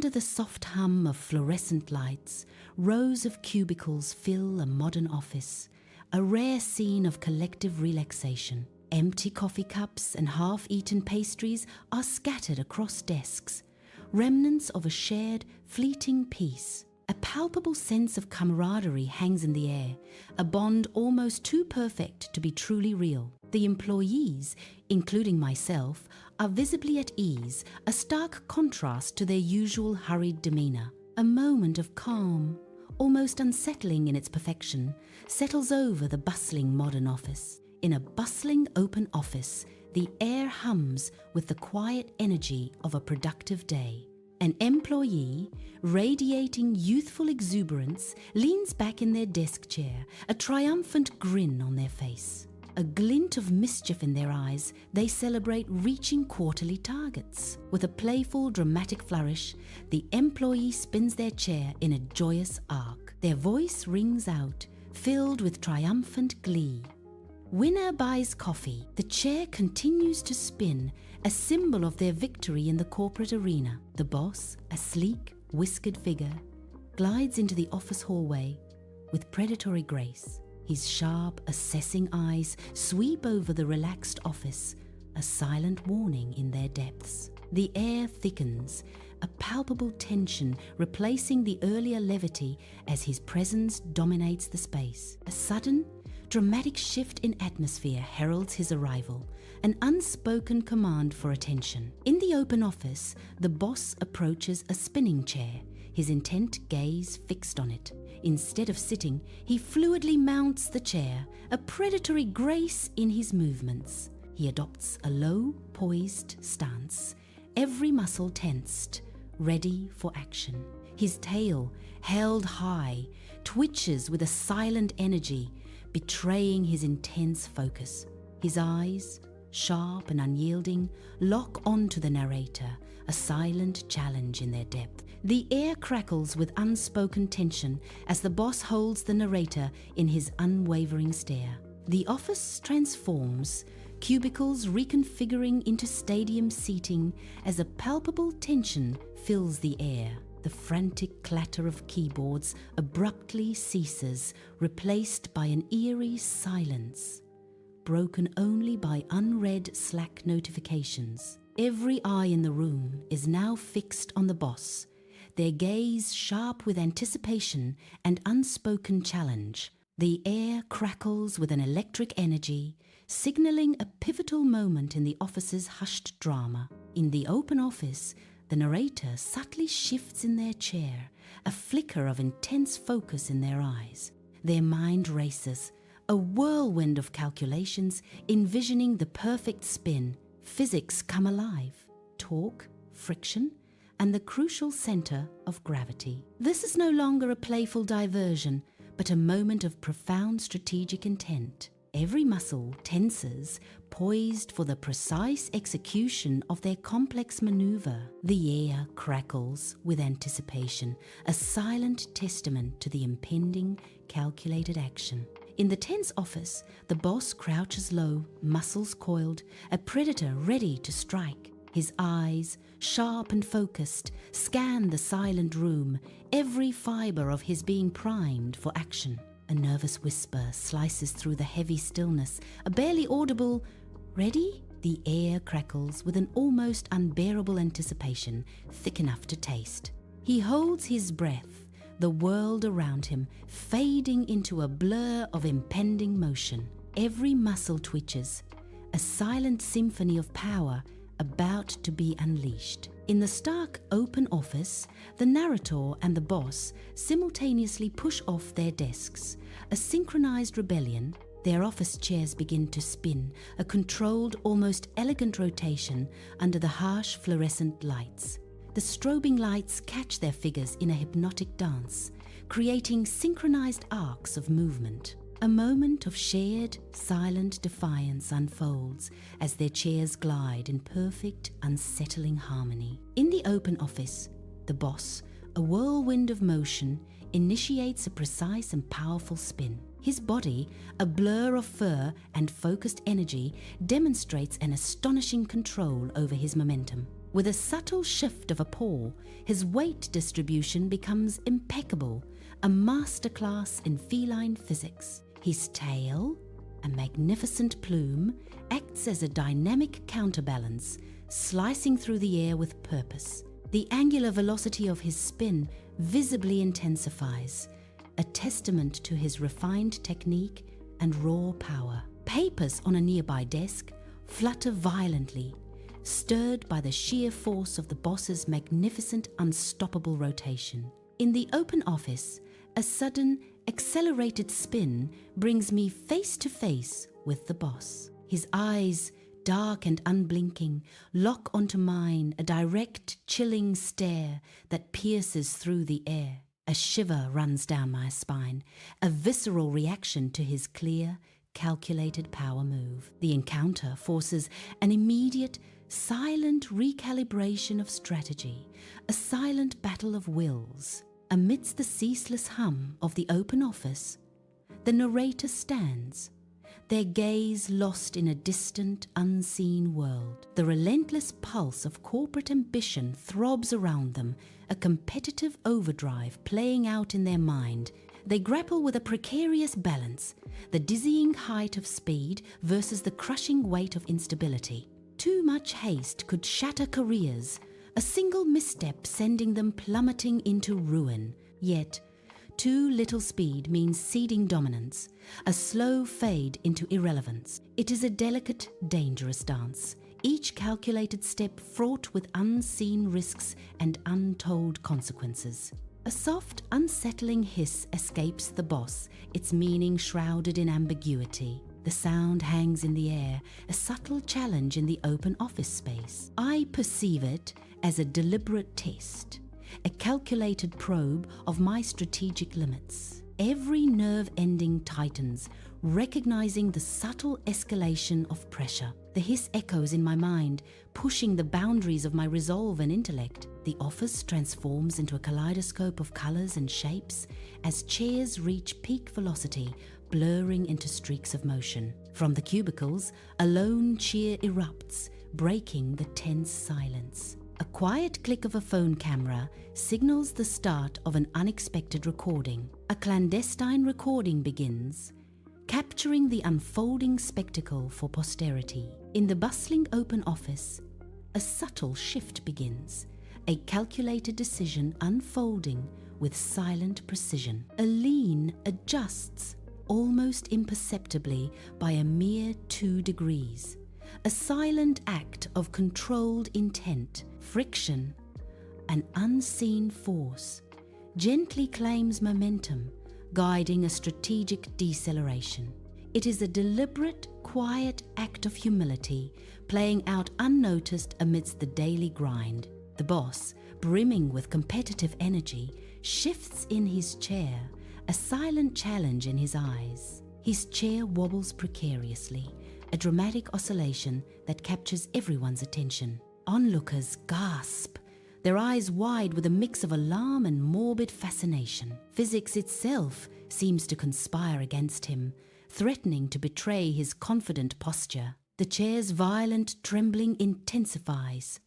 Under the soft hum of fluorescent lights, rows of cubicles fill a modern office, a rare scene of collective relaxation. Empty coffee cups and half-eaten pastries are scattered across desks, remnants of a shared, fleeting peace. A palpable sense of camaraderie hangs in the air, a bond almost too perfect to be truly real. The employees, including myself, are visibly at ease, a stark contrast to their usual hurried demeanor. A moment of calm, almost unsettling in its perfection, settles over the bustling modern office. In a bustling open office, the air hums with the quiet energy of a productive day. An employee, radiating youthful exuberance, leans back in their desk chair, a triumphant grin on their face. A glint of mischief in their eyes, they celebrate reaching quarterly targets. With a playful, dramatic flourish, the employee spins their chair in a joyous arc. Their voice rings out, filled with triumphant glee. Winner buys coffee. The chair continues to spin, a symbol of their victory in the corporate arena. The boss, a sleek, whiskered figure, glides into the office hallway with predatory grace. His sharp, assessing eyes sweep over the relaxed office, a silent warning in their depths. The air thickens, a palpable tension replacing the earlier levity as his presence dominates the space. A sudden, dramatic shift in atmosphere heralds his arrival, an unspoken command for attention. In the open office, the boss approaches a spinning chair, his intent gaze fixed on it. Instead of sitting, he fluidly mounts the chair, a predatory grace in his movements. He adopts a low, poised stance, every muscle tensed, ready for action. His tail, held high, twitches with a silent energy, betraying his intense focus. His eyes, sharp and unyielding, lock onto the narrator, a silent challenge in their depth. The air crackles with unspoken tension as the boss holds the narrator in his unwavering stare. The office transforms, cubicles reconfiguring into stadium seating as a palpable tension fills the air. The frantic clatter of keyboards abruptly ceases, replaced by an eerie silence, broken only by unread Slack notifications. Every eye in the room is now fixed on the boss, their gaze sharp with anticipation and unspoken challenge. The air crackles with an electric energy, signaling a pivotal moment in the office's hushed drama. In the open office, the narrator subtly shifts in their chair, a flicker of intense focus in their eyes. Their mind races, a whirlwind of calculations, envisioning the perfect spin. Physics come alive, torque, friction, and the crucial center of gravity. This is no longer a playful diversion, but a moment of profound strategic intent. Every muscle tenses, poised for the precise execution of their complex maneuver. The air crackles with anticipation, a silent testament to the impending, calculated action. In the tense office, the boss crouches low, muscles coiled, a predator ready to strike. His eyes, sharp and focused, scan the silent room, every fiber of his being primed for action. A nervous whisper slices through the heavy stillness, a barely audible, "Ready?" The air crackles with an almost unbearable anticipation, thick enough to taste. He holds his breath, the world around him fading into a blur of impending motion. Every muscle twitches, a silent symphony of power about to be unleashed. In the stark, open office, the narrator and the boss simultaneously push off their desks. A synchronized rebellion. Their office chairs begin to spin, a controlled, almost elegant rotation under the harsh fluorescent lights. The strobing lights catch their figures in a hypnotic dance, creating synchronized arcs of movement. A moment of shared, silent defiance unfolds as their chairs glide in perfect, unsettling harmony. In the open office, the boss, a whirlwind of motion, initiates a precise and powerful spin. His body, a blur of fur and focused energy, demonstrates an astonishing control over his momentum. With a subtle shift of a paw, his weight distribution becomes impeccable, a masterclass in feline physics. His tail, a magnificent plume, acts as a dynamic counterbalance, slicing through the air with purpose. The angular velocity of his spin visibly intensifies, a testament to his refined technique and raw power. Papers on a nearby desk flutter violently, stirred by the sheer force of the boss's magnificent, unstoppable rotation. In the open office, a sudden, accelerated spin brings me face to face with the boss. His eyes, dark and unblinking, lock onto mine, a direct, chilling stare that pierces through the air. A shiver runs down my spine, a visceral reaction to his clear, calculated power move. The encounter forces an immediate, silent recalibration of strategy, a silent battle of wills. Amidst the ceaseless hum of the open office, the narrator stands, their gaze lost in a distant, unseen world. The relentless pulse of corporate ambition throbs around them, a competitive overdrive playing out in their mind. They grapple with a precarious balance, the dizzying height of speed versus the crushing weight of instability. Too much haste could shatter careers, a single misstep sending them plummeting into ruin. Yet, too little speed means ceding dominance, a slow fade into irrelevance. It is a delicate, dangerous dance, each calculated step fraught with unseen risks and untold consequences. A soft, unsettling hiss escapes the boss, its meaning shrouded in ambiguity. The sound hangs in the air, a subtle challenge in the open office space. I perceive it as a deliberate test, a calculated probe of my strategic limits. Every nerve ending tightens, recognizing the subtle escalation of pressure. The hiss echoes in my mind, pushing the boundaries of my resolve and intellect. The office transforms into a kaleidoscope of colors and shapes as chairs reach peak velocity, blurring into streaks of motion. From the cubicles, a lone cheer erupts, breaking the tense silence. A quiet click of a phone camera signals the start of an unexpected recording. A clandestine recording begins, capturing the unfolding spectacle for posterity. In the bustling open office, a subtle shift begins, a calculated decision unfolding with silent precision. A lean adjusts almost imperceptibly by a mere 2 degrees. A silent act of controlled intent, friction, an unseen force, gently claims momentum, guiding a strategic deceleration. It is a deliberate, quiet act of humility, playing out unnoticed amidst the daily grind. The boss, brimming with competitive energy, shifts in his chair, a silent challenge in his eyes. His chair wobbles precariously, a dramatic oscillation that captures everyone's attention. Onlookers gasp, their eyes wide with a mix of alarm and morbid fascination. Physics itself seems to conspire against him, threatening to betray his confident posture. The chair's violent trembling intensifies,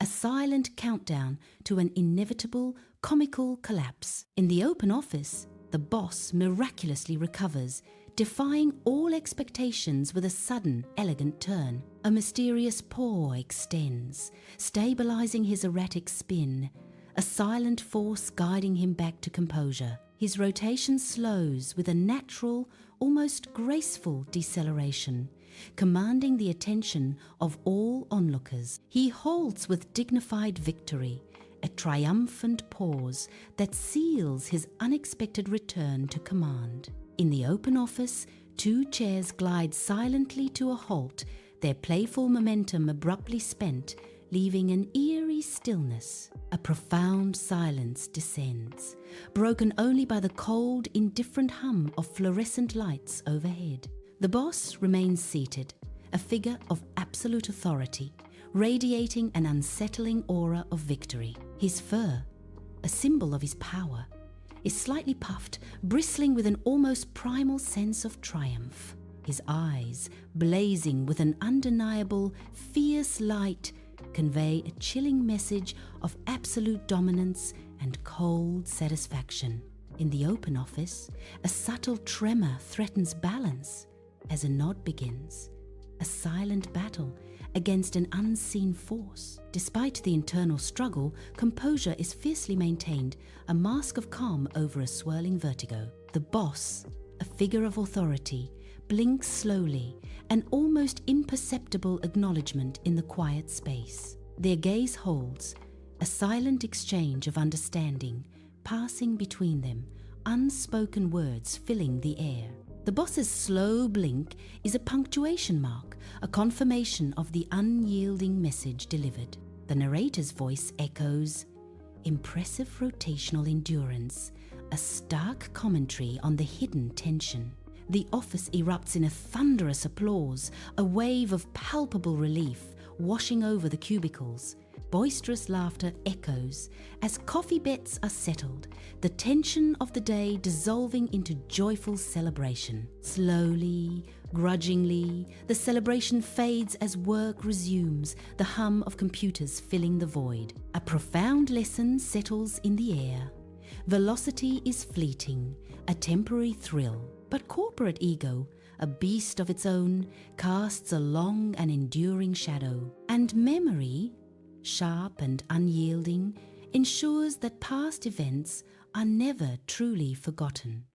a silent countdown to an inevitable, comical collapse. In the open office, the boss miraculously recovers, defying all expectations with a sudden, elegant turn. A mysterious paw extends, stabilizing his erratic spin, a silent force guiding him back to composure. His rotation slows with a natural, almost graceful deceleration, commanding the attention of all onlookers. He halts with dignified victory, a triumphant pause that seals his unexpected return to command. In the open office, 2 chairs glide silently to a halt, their playful momentum abruptly spent, leaving an eerie stillness. A profound silence descends, broken only by the cold, indifferent hum of fluorescent lights overhead. The boss remains seated, a figure of absolute authority, radiating an unsettling aura of victory. His fur, a symbol of his power, is slightly puffed, bristling with an almost primal sense of triumph. His eyes, blazing with an undeniable, fierce light, convey a chilling message of absolute dominance and cold satisfaction. In the open office, a subtle tremor threatens balance as a nod begins, a silent battle against an unseen force. Despite the internal struggle, composure is fiercely maintained, a mask of calm over a swirling vertigo. The boss, a figure of authority, blinks slowly, an almost imperceptible acknowledgement in the quiet space. Their gaze holds, a silent exchange of understanding passing between them, unspoken words filling the air. The boss's slow blink is a punctuation mark, a confirmation of the unyielding message delivered. The narrator's voice echoes, impressive rotational endurance, a stark commentary on the hidden tension. The office erupts in a thunderous applause, a wave of palpable relief washing over the cubicles. Boisterous laughter echoes as coffee bets are settled, the tension of the day dissolving into joyful celebration. Slowly, grudgingly, the celebration fades as work resumes, the hum of computers filling the void. A profound lesson settles in the air. Velocity is fleeting, a temporary thrill, but corporate ego, a beast of its own, casts a long and enduring shadow. And memory, sharp and unyielding, ensures that past events are never truly forgotten.